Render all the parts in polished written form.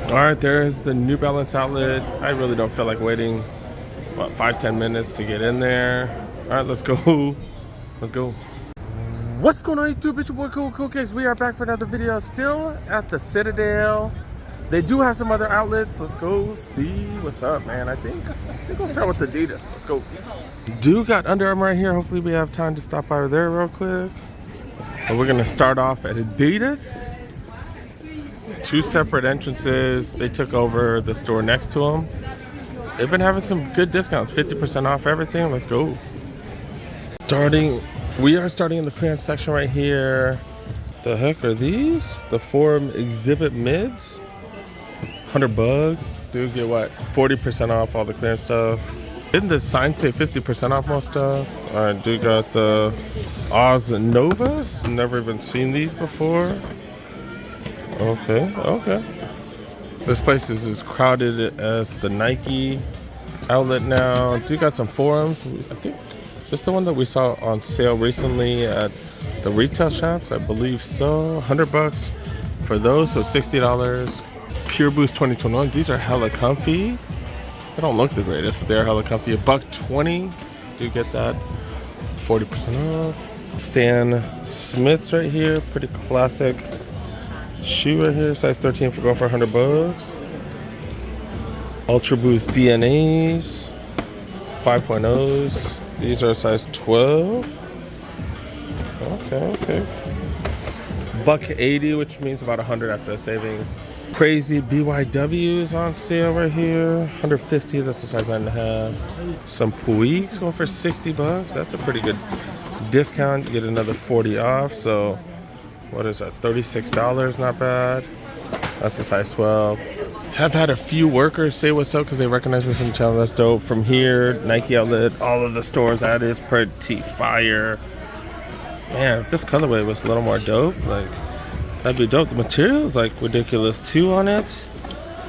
All right, there's the New Balance outlet. I really don't feel like waiting, about 5-10 minutes to get in there. All right, let's go. Let's go. What's going on YouTube? It's your boy Cool Kicks. We are back for another video, still at the Citadel. They do have some other outlets. Let's go see what's up, man. I think we'll start with Adidas. Let's go. Do got Under Armour right here. Hopefully we have time to stop by there real quick. And we're gonna start off at Adidas. Two separate entrances. They took over the store next to them. They've been having some good discounts, 50% off everything. Let's go. We are starting in the clearance section right here. The heck are these? The Forum Exhibit Mids. $100. Dude, get what? 40% off all the clearance stuff. Didn't the sign say 50% off most stuff? Alright, dude got the Oz Novas. Never even seen these before. Okay. This place is as crowded as the Nike outlet now. Dude got some Forums. I think just the one that we saw on sale recently at the retail shops. I believe so. $100 for those, so $60. Pure Boost 2021. These are hella comfy. They don't look the greatest, but they're hella comfy. $120. Do get that. 40% off. Stan Smith's right here. Pretty classic shoe right here. Size 13 for going for $100. Ultra Boost DNAs. 5.0s. These are size 12. Okay. $180, which means about 100 after the savings. Crazy BYWs on sale right here. $150, that's the size 9.5. Some Puigs going for $60. That's a pretty good discount. You get another 40 off. So what is that? $36, not bad. That's the size 12. Have had a few workers say what's up because they recognize me from the channel. That's dope. From here, Nike Outlet, all of the stores, that is pretty fire. Man, if this colorway was a little more dope, like, that'd be dope. The material is like ridiculous too on it,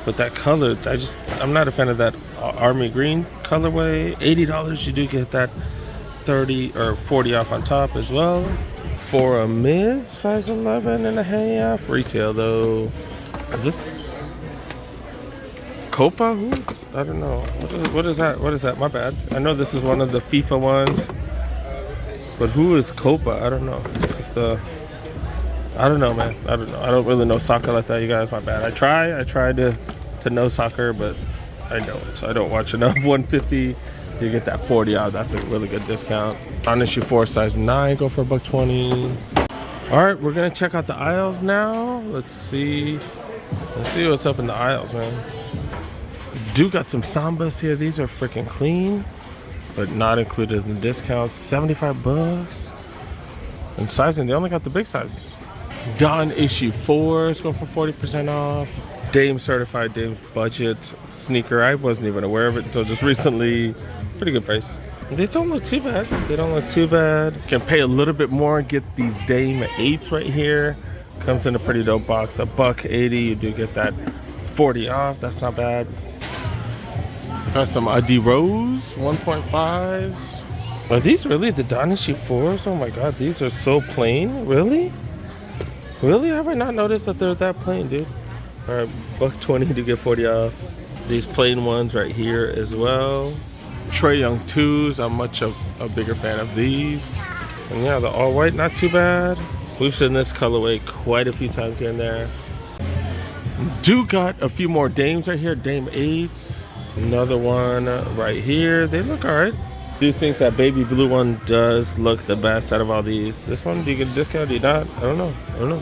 but that color, I'm not a fan of that army green colorway. $80, you do get that 30 or 40 off on top as well. For a mid, size 11.5. Retail though. Is this Copa? I don't know. What is that? What is that? My bad. I know this is one of the FIFA ones, but who is Copa? I don't know. This is I don't know, man. I don't know. I don't really know soccer like that, you guys. My bad. I try to know soccer, but I don't. So I don't watch enough. 150. You get that 40 out. That's a really good discount. On issue 4, size 9, go for $120. All right, we're gonna check out the aisles now. Let's see what's up in the aisles, man. Do got some Sambas here. These are freaking clean, but not included in the discounts. $75. And sizing, they only got the big sizes. Dawn issue 4 is going for 40% off. Dame certified, Dame's budget sneaker. I wasn't even aware of it until just recently. Pretty good price. They don't look too bad. Can pay a little bit more and get these Dame 8s right here. Comes in a pretty dope box. $180. You do get that 40 off. That's not bad. Got some Adi Rose 1.5s. Are these really the Dynasty 4s? Oh my god, these are so plain. Really? Have I not noticed that they're that plain, dude? Alright, $120 to get 40 off. These plain ones right here as well. Trae Young 2s. I'm much of a bigger fan of these. And yeah, the all white, not too bad. We've seen this colorway quite a few times here and there. Do got a few more Dames right here. Dame 8s. Another one right here. They look alright. Do you think that baby blue one does look the best out of all these? This one, do you get a discount? Do you not? I don't know.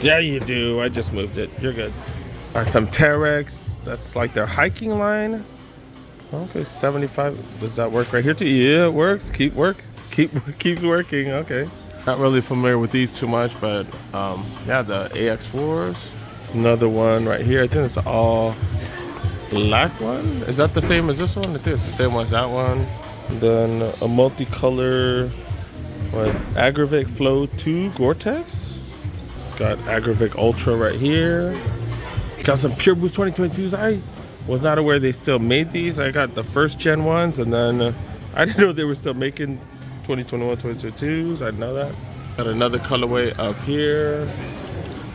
Yeah, you do. I just moved it. You're good. All right, some Terex. That's like their hiking line. Okay, 75. Does that work right here too? Yeah, it works. Keeps working. Okay. Not really familiar with these too much, but yeah, the AX4s. Another one right here. I think it's all black one. Is that the same as this one? I think it's the same one as that one. Then a multicolor Aggravate Flow 2 Gore-Tex. Got Aggravate Ultra right here. Got some Pure Boost 2022s. I was not aware they still made these. I got the first gen ones, and then I didn't know they were still making 2021 2022s. I didn't know that. Got another colorway up here.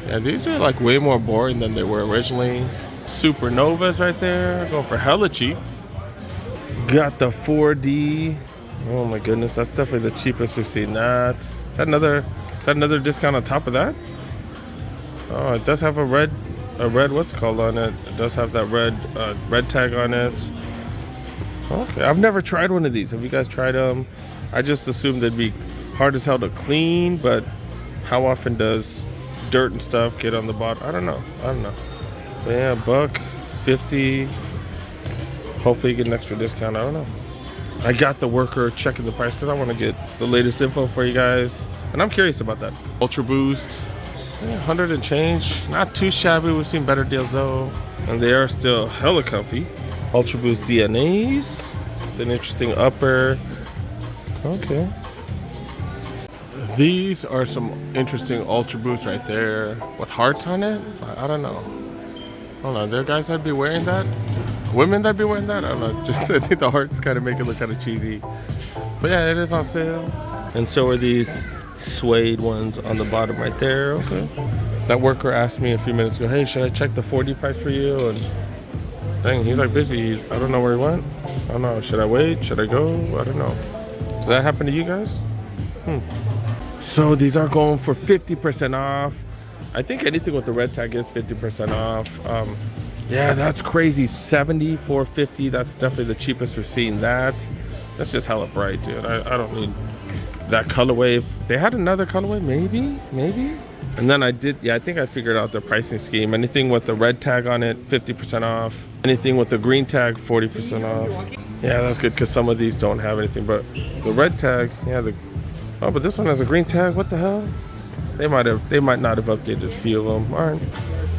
Yeah, these are like way more boring than they were originally. Supernovas right there, going for hella cheap. Got the 4D. Oh my goodness, that's definitely the cheapest we've seen that. Is that another discount on top of that? Oh, it does have a red what's it called on it. It does have that red tag on it. Okay, I've never tried one of these. Have you guys tried them? I just assumed they'd be hard as hell to clean, but how often does dirt and stuff get on the bottom? I don't know. But yeah, $1.50. Hopefully you get an extra discount. I don't know. I got the worker checking the price because I want to get the latest info for you guys, and I'm curious about that. Ultra Boost, yeah, 100 and change. Not too shabby. We've seen better deals though, and they are still hella comfy. Ultra Boost DNAs, an interesting upper. Okay. These are some interesting Ultra Boosts right there with hearts on it. I don't know. Hold on, there are guys that'd be wearing that? Women that'd be wearing that? I don't know. Just I think the hearts kind of make it look kind of cheesy. But yeah, it is on sale. And so are these suede ones on the bottom right there. Okay. That worker asked me a few minutes ago, hey, should I check the 4D price for you? And dang, he's like busy. I don't know where he went. I don't know. Should I wait? Should I go? I don't know. Does that happen to you guys? So these are going for 50% off. I think anything with the red tag is 50% off. Yeah, that's crazy. 70 for 50. That's definitely the cheapest we've seen. That's just hella bright, dude. I don't need that colorway. If they had another colorway, maybe. And then I think I figured out their pricing scheme. Anything with the red tag on it, 50% off. Anything with the green tag, 40% off. Yeah, that's good because some of these don't have anything. But the red tag, yeah, but this one has a green tag. What the hell? They might not have updated a few of them. All right.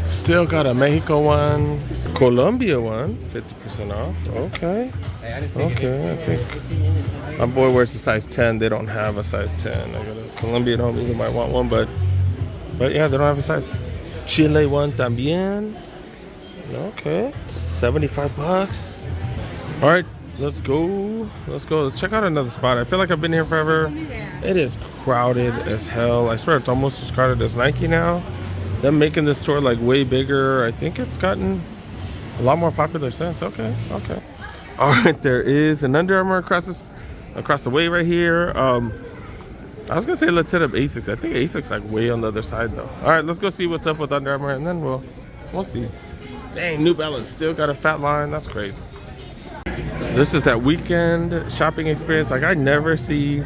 Still got a Mexico one, Colombia one, 50% off. Okay, I think my boy wears a size 10. They don't have a size 10. I got a Colombian homie who might want one, but yeah, they don't have a size. Chile one también. Okay, $75. All right, let's go. Let's check out another spot. I feel like I've been here forever. It is crowded as hell. I swear it's almost as crowded as Nike now. Them making this store like way bigger. I think it's gotten a lot more popular since. Okay. All right, there is an Under Armour across the way right here. I was gonna say let's hit up Asics. I think Asics like way on the other side though. All right, let's go see what's up with Under Armour, and then we'll see. Dang, New Balance still got a fat line. That's crazy. This is that weekend shopping experience. Like I never see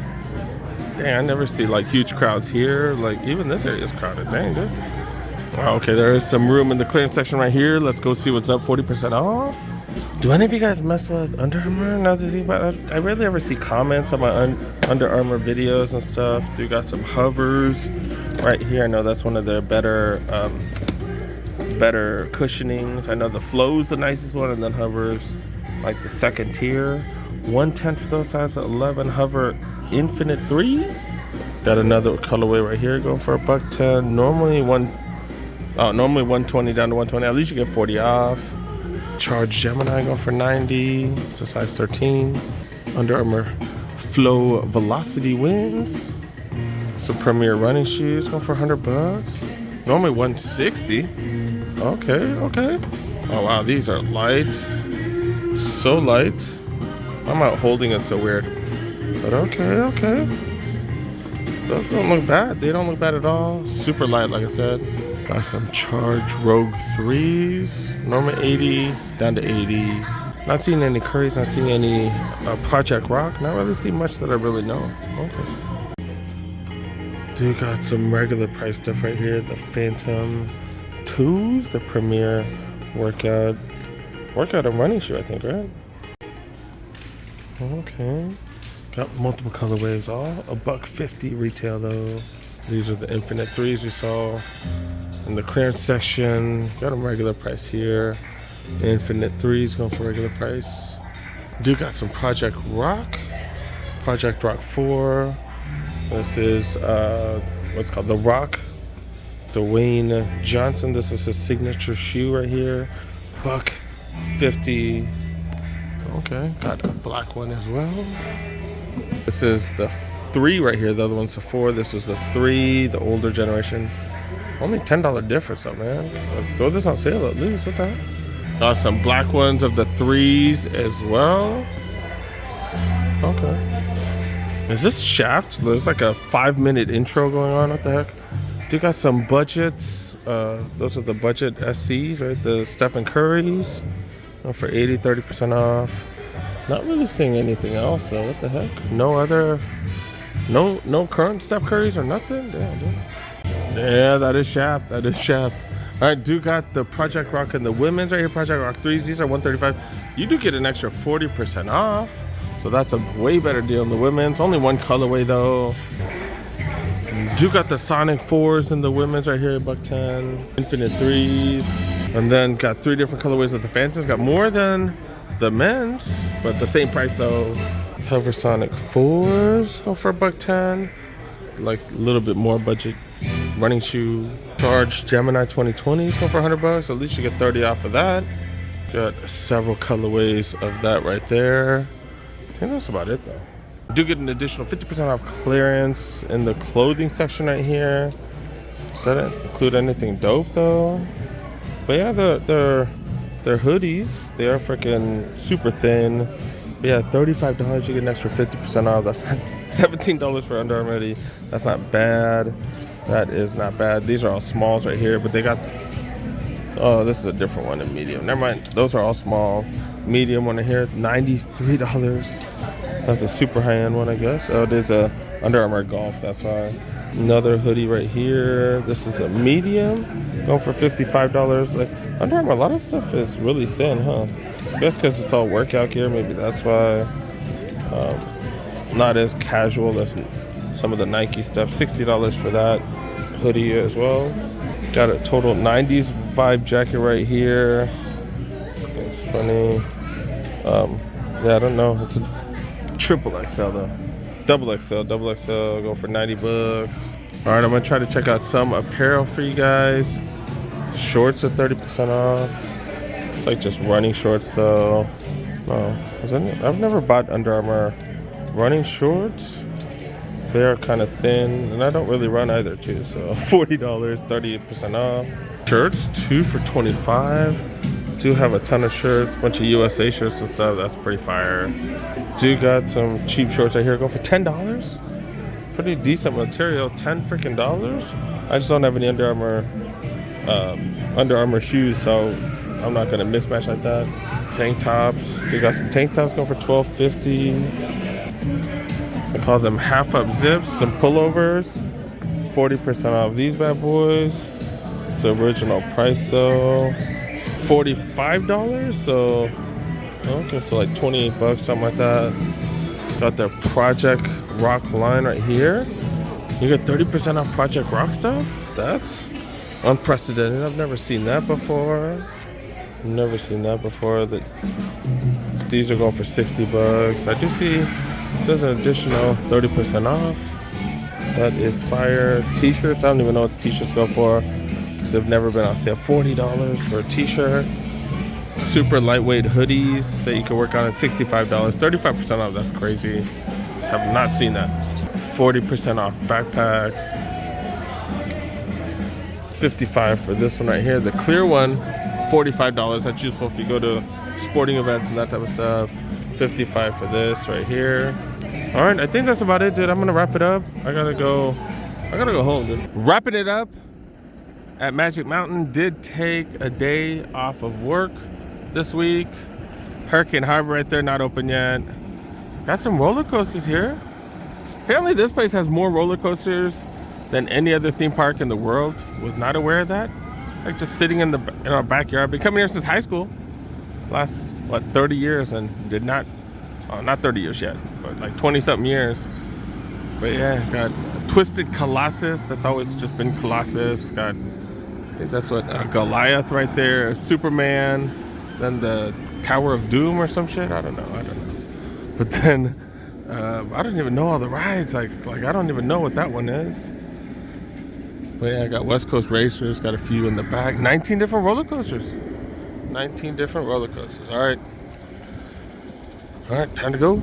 like huge crowds here. Like even this area is crowded. Dang, dude. Okay, there is some room in the clearance section right here. Let's go see what's up. 40% off. Do any of you guys mess with Under Armour? Now that I think about it, I rarely ever see comments on my Under Armour videos and stuff. They got some hovers right here. I know that's one of their better cushionings. I know the Flow's the nicest one, and then hovers like the second tier. 110 for those size 11 hover infinite threes. Got another colorway right here going for $110. Normally 120 down to 120. At least you get 40 off. Charge Gemini going for 90. It's a size 13. Under Armour Flow Velocity Wings. Some Premier running shoes going for $100. Normally 160. Okay. Oh wow, these are light. So light. I'm out holding it so weird. But okay. Those don't look bad. They don't look bad at all. Super light, like I said. Got some Charge Rogue 3s. Normally 80, down to 80. Not seeing any Currys, not seeing any Project Rock. Not really see much that I really know. Okay. Do got some regular price stuff right here. The Phantom 2s, the Premier workout and running shoe, I think, right? Okay. Got multiple colorways, all $150 retail though. These are the Infinite 3s we saw in the clearance section. Got them regular price here. Infinite 3s going for regular price. Do got some Project Rock 4. This is what's called the Rock Dwayne Johnson. This is his signature shoe right here. $150. Okay, got a black one as well. This is the 3 right here. The other one's the 4. This is the 3, the older generation. Only $10 difference though, man. Throw this on sale at least. What the heck? Some black ones of the 3s as well. Okay. Is this Shaft? There's like a 5-minute intro going on. What the heck? Do got some budgets. Those are the budget SCs, right? The Stephen Curry's for 80, 30% off. Not really seeing anything else, so what the heck? No other, no current Steph Curry's or nothing? Damn, dude. Yeah, that is Shaft. That is Shaft. All right, do got the Project Rock and the women's right here. Project Rock 3s. These are $135. You do get an extra 40% off. So that's a way better deal in the women's. Only one colorway though. Do got the Sonic 4s in the women's right here, $110. Infinite 3s. And then got 3 different colorways of the Phantoms. Got more than the men's, but the same price though. Hover Sonic 4s go for $110. Like a little bit more budget running shoe. Charge Gemini 2020s go for $100. At least you get 30 off of that. Got several colorways of that right there. I think that's about it though. You do get an additional 50% off clearance in the clothing section right here. Does that include anything dope though? But yeah, they're hoodies. They are freaking super thin. But yeah, $35, you get an extra 50% off. That's $17 for Under Armour hoodie. That's not bad. That is not bad. These are all smalls right here, but they got, oh, this is a different one in medium. Never mind, those are all small. Medium one here, $93. That's a super high-end one, I guess. Oh, it is a Under Armour Golf, that's why. Another hoodie right here. This is a medium, going for $55. Like Under Armour, a lot of stuff is really thin, huh? I guess because it's all workout gear, maybe that's why. Not as casual as some of the Nike stuff. $60 for that hoodie as well. Got a total 90s vibe jacket right here. It's funny. Yeah, I don't know. It's a triple XL though. Double XL go for $90. All right, I'm gonna try to check out some apparel for you guys. Shorts are 30% off. It's like just running shorts though. Oh, I've never bought Under Armour running shorts. They are kind of thin, and I don't really run either too. So $40, 38% off. Shirts 2 for $25. Do have a ton of shirts, bunch of USA shirts and stuff. That's pretty fire. Do got some cheap shorts right here. Go for $10. Pretty decent material. $10 freaking dollars. I just don't have any Under Armour shoes, so I'm not gonna mismatch like that. Tank tops. They got some tank tops going for $12.50. I call them half up zips. Some pullovers. 40% off these bad boys. It's the original price though. $45, so okay, so like $28, something like that. Got their Project Rock line right here. You get 30% off Project Rock stuff. That's unprecedented. I've never seen that before. That these are going for $60. I do see it says an additional 30% off. That is fire. T-shirts, I don't even know what t-shirts go for. They've never been on sale. $40 for a t-shirt. Super lightweight hoodies that you can work on at $65. 35% off, that's crazy. Have not seen that. 40% off backpacks. $55 for this one right here. The clear one, $45. That's useful if you go to sporting events and that type of stuff. $55 for this right here. All right, I think that's about it, dude. I'm gonna wrap it up. I gotta go home, dude. Wrapping it up at Magic Mountain. Did take a day off of work this week. Hurricane Harbor right there, not open yet. Got some roller coasters here. Apparently this place has more roller coasters than any other theme park in the world. Was not aware of that. It's like just sitting in our backyard. Been coming here since high school. Last, what, 30 years, and did not, not 30 years yet, but like 20 something years. But yeah, got Twisted Colossus. That's always just been Colossus. Got, I think that's what, Goliath right there, Superman, then the Tower of Doom or some shit. I don't know. But then I don't even know all the rides. Like I don't even know what that one is. But yeah, I got West Coast Racers. Got a few in the back. 19 different roller coasters. 19 different roller coasters. All right, time to go.